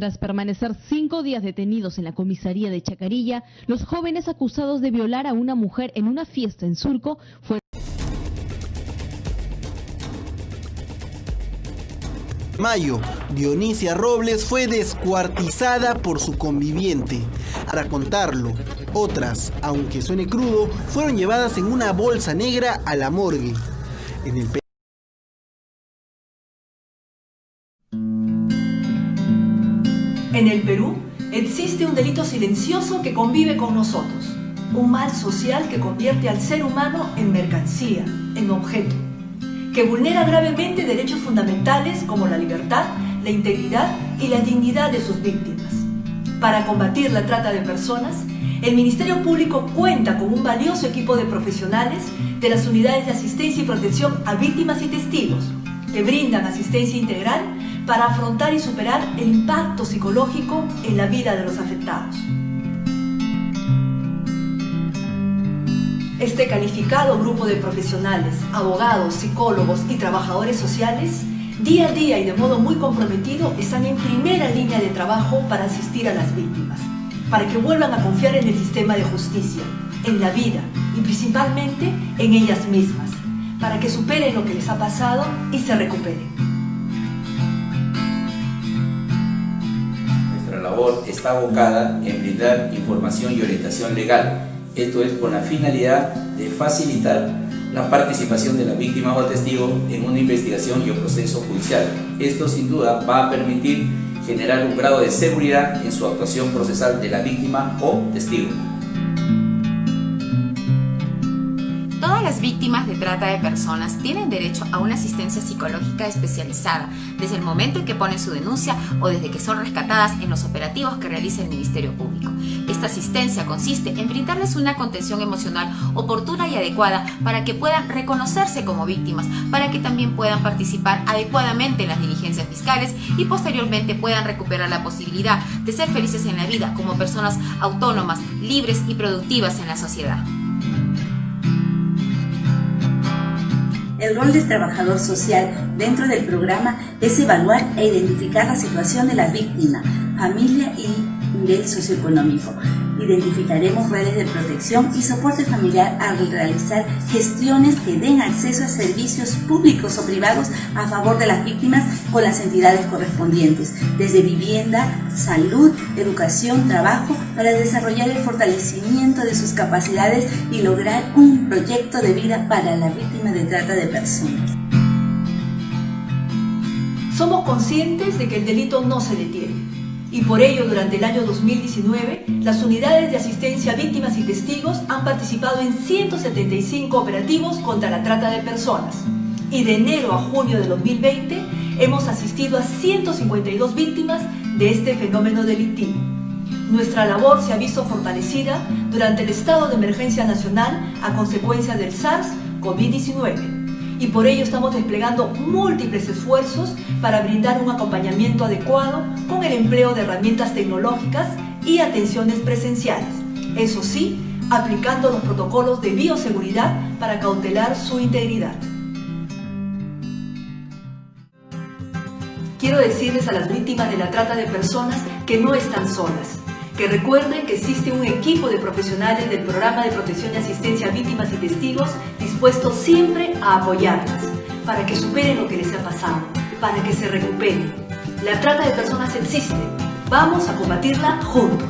Tras permanecer 5 días detenidos en la comisaría de Chacarilla, los jóvenes acusados de violar a una mujer en una fiesta en Surco fueron... Mayo, Dionisia Robles fue descuartizada por su conviviente. Para contarlo, otras, aunque suene crudo, fueron llevadas en una bolsa negra a la morgue. En el Perú existe un delito silencioso que convive con nosotros, un mal social que convierte al ser humano en mercancía, en objeto, que vulnera gravemente derechos fundamentales como la libertad, la integridad y la dignidad de sus víctimas. Para combatir la trata de personas, el Ministerio Público cuenta con un valioso equipo de profesionales de las unidades de asistencia y protección a víctimas y testigos, que brindan asistencia integral para afrontar y superar el impacto psicológico en la vida de los afectados. Este calificado grupo de profesionales, abogados, psicólogos y trabajadores sociales, día a día y de modo muy comprometido, están en primera línea de trabajo para asistir a las víctimas, para que vuelvan a confiar en el sistema de justicia, en la vida y principalmente en ellas mismas, para que superen lo que les ha pasado y se recuperen. Nuestra labor está abocada en brindar información y orientación legal. Esto es con la finalidad de facilitar la participación de la víctima o testigo en una investigación y un proceso judicial. Esto sin duda va a permitir generar un grado de seguridad en su actuación procesal de la víctima o testigo. Todas las víctimas de trata de personas tienen derecho a una asistencia psicológica especializada desde el momento en que ponen su denuncia o desde que son rescatadas en los operativos que realiza el Ministerio Público. Esta asistencia consiste en brindarles una contención emocional oportuna y adecuada para que puedan reconocerse como víctimas, para que también puedan participar adecuadamente en las diligencias fiscales y posteriormente puedan recuperar la posibilidad de ser felices en la vida como personas autónomas, libres y productivas en la sociedad. El rol del trabajador social dentro del programa es evaluar e identificar la situación de la víctima, familia y nivel socioeconómico. Identificaremos redes de protección y soporte familiar al realizar gestiones que den acceso a servicios públicos o privados a favor de las víctimas con las entidades correspondientes, desde vivienda, salud, educación, trabajo, para desarrollar el fortalecimiento de sus capacidades y lograr un proyecto de vida para la víctima de trata de personas. Somos conscientes de que el delito no se detiene. Y por ello, durante el año 2019, las unidades de asistencia a víctimas y testigos han participado en 175 operativos contra la trata de personas. Y de enero a junio de 2020, hemos asistido a 152 víctimas de este fenómeno delictivo. Nuestra labor se ha visto fortalecida durante el estado de emergencia nacional a consecuencia del SARS-CoV-19. Y por ello estamos desplegando múltiples esfuerzos para brindar un acompañamiento adecuado con el empleo de herramientas tecnológicas y atenciones presenciales. Eso sí, aplicando los protocolos de bioseguridad para cautelar su integridad. Quiero decirles a las víctimas de la trata de personas que no están solas, que recuerden que existe un equipo de profesionales del Programa de Protección y Asistencia a Víctimas y Testigos dispuestos siempre a apoyarlas, para que superen lo que les ha pasado, para que se recuperen. La trata de personas existe, vamos a combatirla juntos.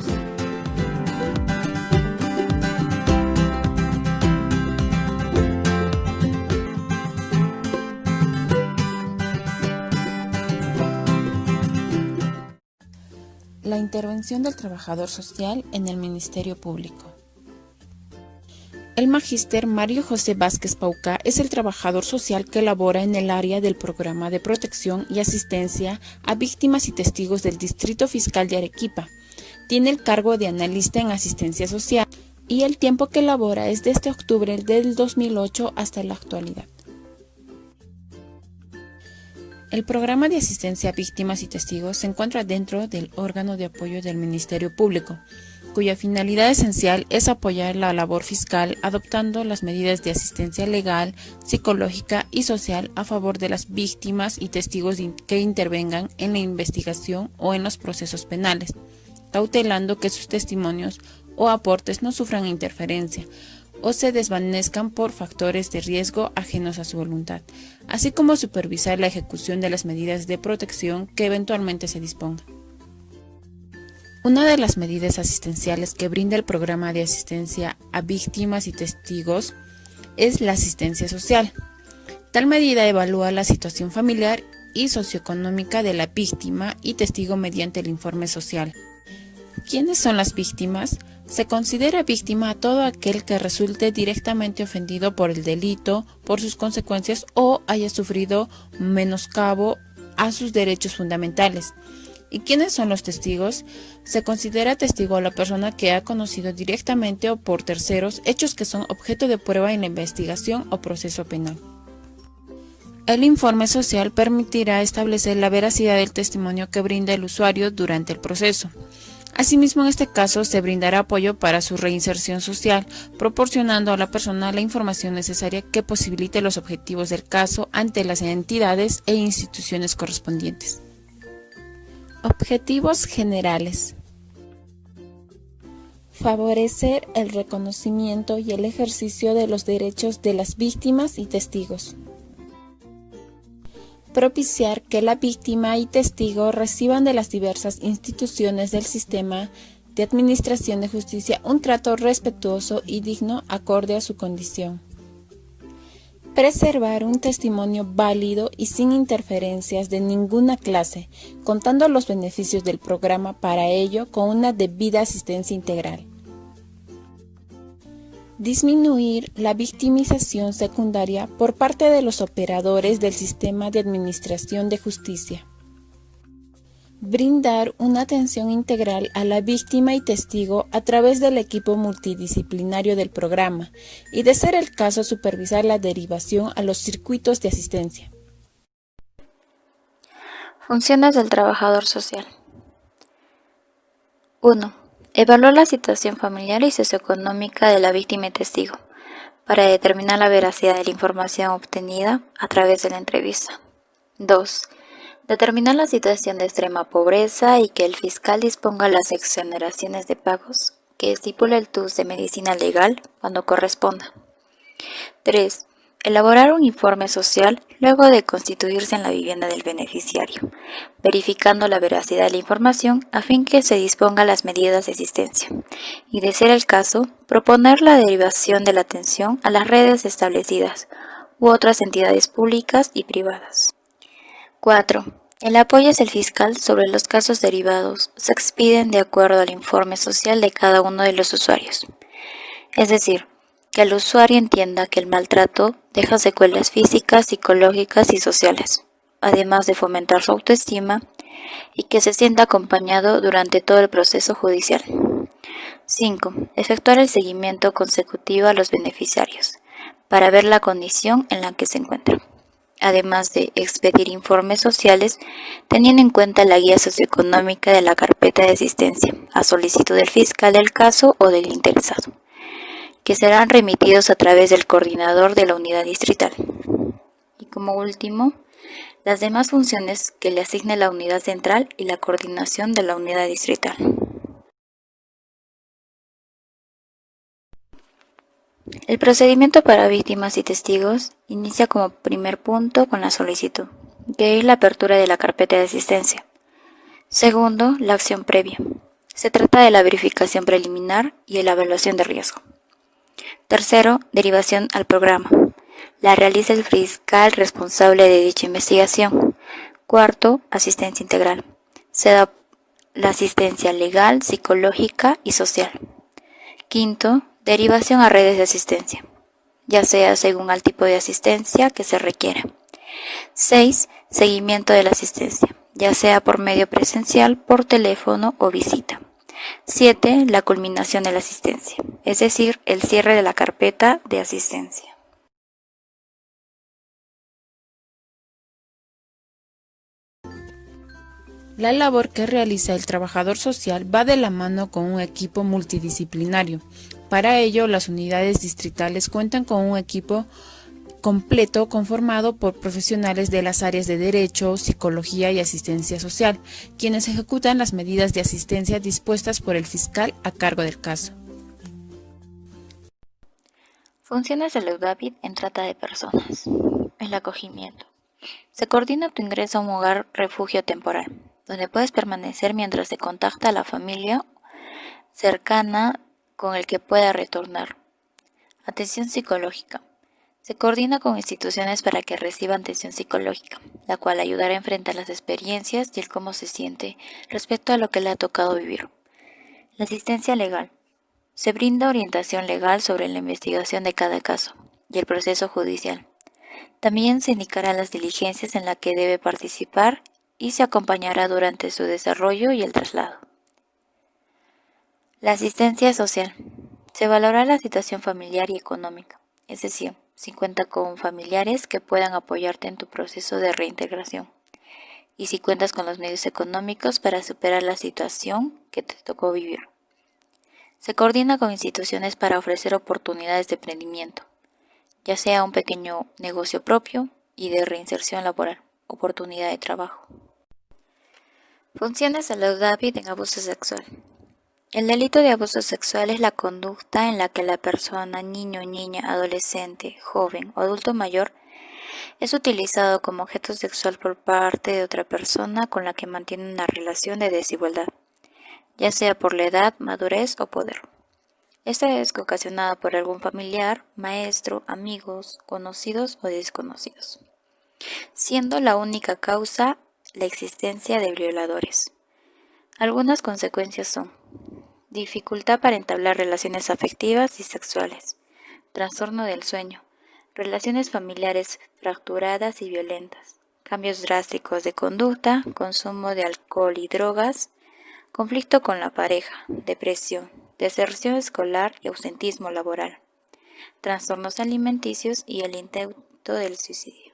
La intervención del trabajador social en el Ministerio Público. El magíster Mario José Vázquez Paucá es el trabajador social que labora en el área del Programa de Protección y Asistencia a Víctimas y Testigos del Distrito Fiscal de Arequipa. Tiene el cargo de analista en asistencia social y el tiempo que labora es desde octubre del 2008 hasta la actualidad. El programa de asistencia a víctimas y testigos se encuentra dentro del órgano de apoyo del Ministerio Público. cuya finalidad esencial es apoyar la labor fiscal adoptando las medidas de asistencia legal, psicológica y social a favor de las víctimas y testigos que intervengan en la investigación o en los procesos penales, cautelando que sus testimonios o aportes no sufran interferencia o se desvanezcan por factores de riesgo ajenos a su voluntad, así como supervisar la ejecución de las medidas de protección que eventualmente se dispongan. Una de las medidas asistenciales que brinda el programa de asistencia a víctimas y testigos es la asistencia social. Tal medida evalúa la situación familiar y socioeconómica de la víctima y testigo mediante el informe social. ¿Quiénes son las víctimas? Se considera víctima a todo aquel que resulte directamente ofendido por el delito, por sus consecuencias o haya sufrido menoscabo a sus derechos fundamentales. ¿Y quiénes son los testigos? Se considera testigo a la persona que ha conocido directamente o por terceros hechos que son objeto de prueba en la investigación o proceso penal. El informe social permitirá establecer la veracidad del testimonio que brinda el usuario durante el proceso. Asimismo, en este caso, se brindará apoyo para su reinserción social, proporcionando a la persona la información necesaria que posibilite los objetivos del caso ante las entidades e instituciones correspondientes. Objetivos generales. Favorecer el reconocimiento y el ejercicio de los derechos de las víctimas y testigos. Propiciar que la víctima y testigo reciban de las diversas instituciones del sistema de administración de justicia un trato respetuoso y digno acorde a su condición. Preservar un testimonio válido y sin interferencias de ninguna clase, contando los beneficios del programa para ello con una debida asistencia integral. Disminuir la victimización secundaria por parte de los operadores del sistema de administración de justicia. Brindar una atención integral a la víctima y testigo a través del equipo multidisciplinario del programa y, de ser el caso, supervisar la derivación a los circuitos de asistencia. Funciones del trabajador social. 1. Evaluar la situación familiar y socioeconómica de la víctima y testigo para determinar la veracidad de la información obtenida a través de la entrevista. 2. Determinar la situación de extrema pobreza y que el fiscal disponga las exoneraciones de pagos que estipula el TUS de medicina legal cuando corresponda. 3. Elaborar un informe social luego de constituirse en la vivienda del beneficiario, verificando la veracidad de la información a fin que se disponga las medidas de asistencia y, de ser el caso, proponer la derivación de la atención a las redes establecidas u otras entidades públicas y privadas. 4. El apoyo es el fiscal sobre los casos derivados se expiden de acuerdo al informe social de cada uno de los usuarios. Es decir, que el usuario entienda que el maltrato deja secuelas físicas, psicológicas y sociales, además de fomentar su autoestima y que se sienta acompañado durante todo el proceso judicial. 5. Efectuar el seguimiento consecutivo a los beneficiarios para ver la condición en la que se encuentran, además de expedir informes sociales teniendo en cuenta la guía socioeconómica de la carpeta de asistencia a solicitud del fiscal del caso o del interesado, que serán remitidos a través del coordinador de la unidad distrital. Y como último, las demás funciones que le asigne la unidad central y la coordinación de la unidad distrital. El procedimiento para víctimas y testigos inicia como primer punto con la solicitud, que es la apertura de la carpeta de asistencia. Segundo, la acción previa. Se trata de la verificación preliminar y la evaluación de riesgo. Tercero, derivación al programa. La realiza el fiscal responsable de dicha investigación. Cuarto, asistencia integral. Se da la asistencia legal, psicológica y social. Quinto, derivación a redes de asistencia, ya sea según el tipo de asistencia que se requiera. 6. Seguimiento de la asistencia, ya sea por medio presencial, por teléfono o visita. 7. La culminación de la asistencia, es decir, el cierre de la carpeta de asistencia. La labor que realiza el trabajador social va de la mano con un equipo multidisciplinario. Para ello, las unidades distritales cuentan con un equipo completo conformado por profesionales de las áreas de Derecho, Psicología y Asistencia Social, quienes ejecutan las medidas de asistencia dispuestas por el fiscal a cargo del caso. Funciones del UDAVID en trata de personas. El acogimiento. Se coordina tu ingreso a un hogar refugio temporal, donde puedes permanecer mientras se contacta a la familia cercana con el que pueda retornar. Atención psicológica. Se coordina con instituciones para que reciban atención psicológica, la cual ayudará a enfrentar las experiencias y el cómo se siente respecto a lo que le ha tocado vivir. La asistencia legal. Se brinda orientación legal sobre la investigación de cada caso y el proceso judicial. También se indicarán las diligencias en las que debe participar y se acompañará durante su desarrollo y el traslado. La asistencia social. Se valorará la situación familiar y económica, es decir, si cuentas con familiares que puedan apoyarte en tu proceso de reintegración y si cuentas con los medios económicos para superar la situación que te tocó vivir. Se coordina con instituciones para ofrecer oportunidades de emprendimiento, ya sea un pequeño negocio propio y de reinserción laboral, oportunidad de trabajo. Funciones de la UDAVID en abuso sexual. El delito de abuso sexual es la conducta en la que la persona, niño, niña, adolescente, joven o adulto mayor es utilizado como objeto sexual por parte de otra persona con la que mantiene una relación de desigualdad, ya sea por la edad, madurez o poder. Esta es ocasionada por algún familiar, maestro, amigos, conocidos o desconocidos, siendo la única causa la existencia de violadores. Algunas consecuencias son dificultad para entablar relaciones afectivas y sexuales, trastorno del sueño, relaciones familiares fracturadas y violentas, cambios drásticos de conducta, consumo de alcohol y drogas, conflicto con la pareja, depresión, deserción escolar y ausentismo laboral, trastornos alimenticios y el intento del suicidio.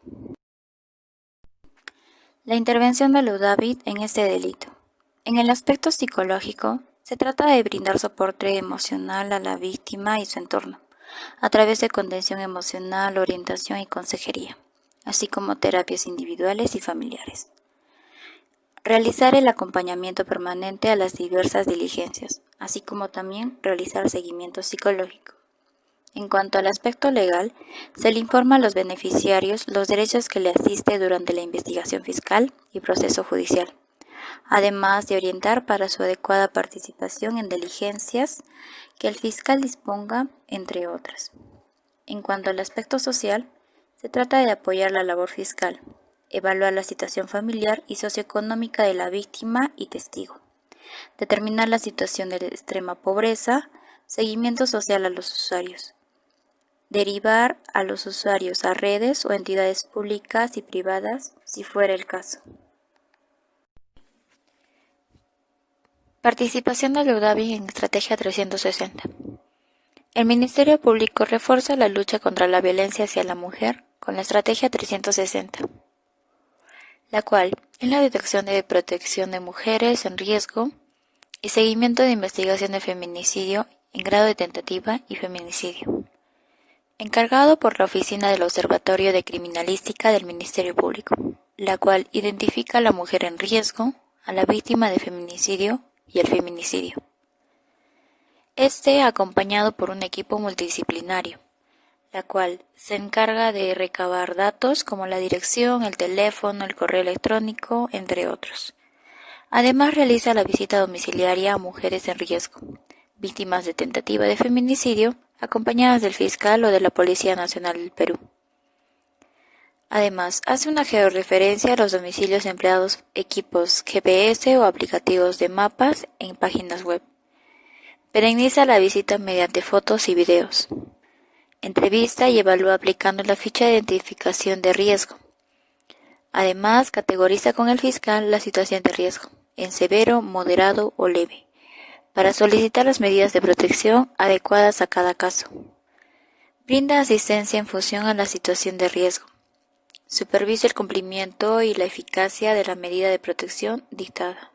La intervención del UDAVID en este delito. En el aspecto psicológico, se trata de brindar soporte emocional a la víctima y su entorno, a través de contención emocional, orientación y consejería, así como terapias individuales y familiares. Realizar el acompañamiento permanente a las diversas diligencias, así como también realizar seguimiento psicológico. En cuanto al aspecto legal, se le informa a los beneficiarios los derechos que le asiste durante la investigación fiscal y proceso judicial, además de orientar para su adecuada participación en diligencias que el fiscal disponga, entre otras. En cuanto al aspecto social, se trata de apoyar la labor fiscal, evaluar la situación familiar y socioeconómica de la víctima y testigo, determinar la situación de extrema pobreza, seguimiento social a los usuarios, derivar a los usuarios a redes o entidades públicas y privadas si fuera el caso. Participación del UDAVID en Estrategia 360. El Ministerio Público refuerza la lucha contra la violencia hacia la mujer con la Estrategia 360, la cual es la detección de protección de mujeres en riesgo y seguimiento de investigación de feminicidio en grado de tentativa y feminicidio, encargado por la Oficina del Observatorio de Criminalística del Ministerio Público, la cual identifica a la mujer en riesgo, a la víctima de feminicidio y el feminicidio. Este acompañado por un equipo multidisciplinario, la cual se encarga de recabar datos como la dirección, el teléfono, el correo electrónico, entre otros. Además realiza la visita domiciliaria a mujeres en riesgo, víctimas de tentativa de feminicidio, acompañadas del fiscal o de la Policía Nacional del Perú. Además, hace una georreferencia a los domicilios empleados equipos GPS o aplicativos de mapas en páginas web. Perenniza la visita mediante fotos y videos. Entrevista y evalúa aplicando la ficha de identificación de riesgo. Además, categoriza con el fiscal la situación de riesgo, en severo, moderado o leve, para solicitar las medidas de protección adecuadas a cada caso. Brinda asistencia en función a la situación de riesgo. Supervise el cumplimiento y la eficacia de la medida de protección dictada.